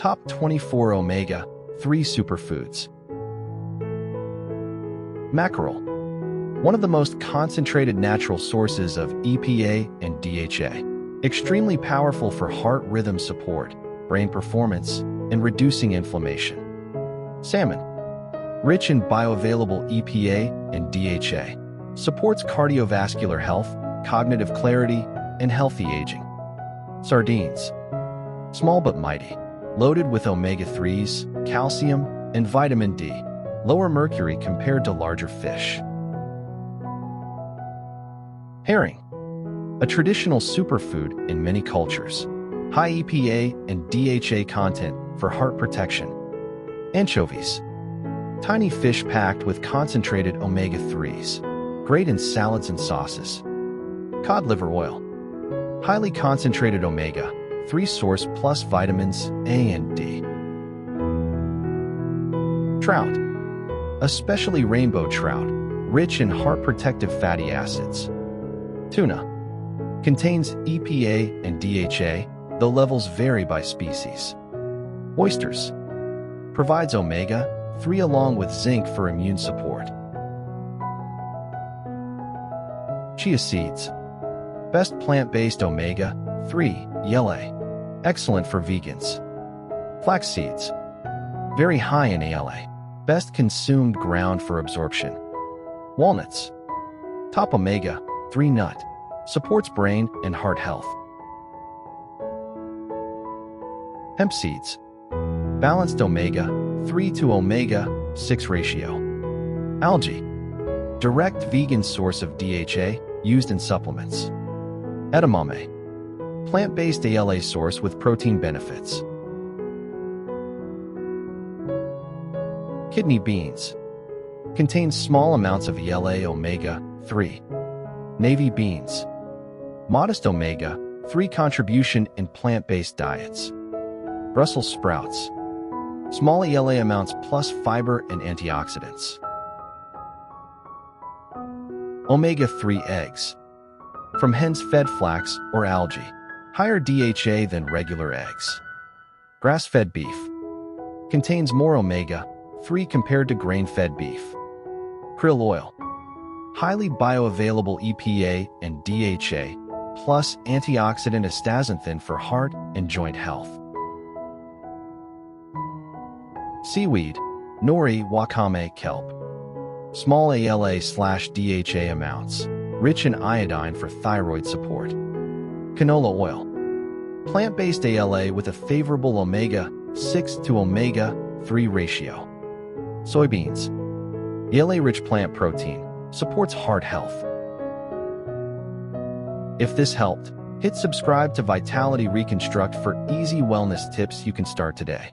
Top 24 Omega-3 Superfoods. Mackerel, one of the most concentrated natural sources of EPA and DHA, extremely powerful for heart rhythm support, brain performance, and reducing inflammation. Salmon, rich in bioavailable EPA and DHA, supports cardiovascular health, cognitive clarity, and healthy aging. Sardines, small but mighty, loaded with omega-3s, calcium, and vitamin D, lower mercury compared to larger fish. Herring, a traditional superfood in many cultures, high EPA and DHA content for heart protection. Anchovies, tiny fish packed with concentrated omega-3s, great in salads and sauces. Cod liver oil, highly concentrated omega-3 source plus vitamins A and D. Trout, especially rainbow trout, rich in heart-protective fatty acids. Tuna, contains EPA and DHA, though levels vary by species. Oysters, provides omega-3 along with zinc for immune support. Chia seeds, best plant-based omega-3, ELA, excellent for vegans. Flax seeds, very high in ELA, best consumed ground for absorption. Walnuts, top omega-3 nut, supports brain and heart health. Hemp seeds, balanced omega-3 to omega-6 ratio. Algae, direct vegan source of DHA used in supplements. Edamame, plant-based ALA source with protein benefits. Kidney beans, contains small amounts of ELA omega-3. Navy beans, modest omega-3 contribution in plant-based diets. Brussels sprouts, small ELA amounts plus fiber and antioxidants. Omega-3 eggs, from hens fed flax or algae, higher DHA than regular eggs. Grass-fed beef, contains more omega-3 compared to grain-fed beef. Krill oil, highly bioavailable EPA and DHA, plus antioxidant astaxanthin for heart and joint health. Seaweed, nori, wakame, kelp, small ALA/DHA amounts, rich in iodine for thyroid support. Canola oil, plant-based ALA with a favorable omega-6 to omega-3 ratio. Soybeans, ELA-rich plant protein, supports heart health. If this helped, hit subscribe to Vitality Reconstruct for easy wellness tips you can start today.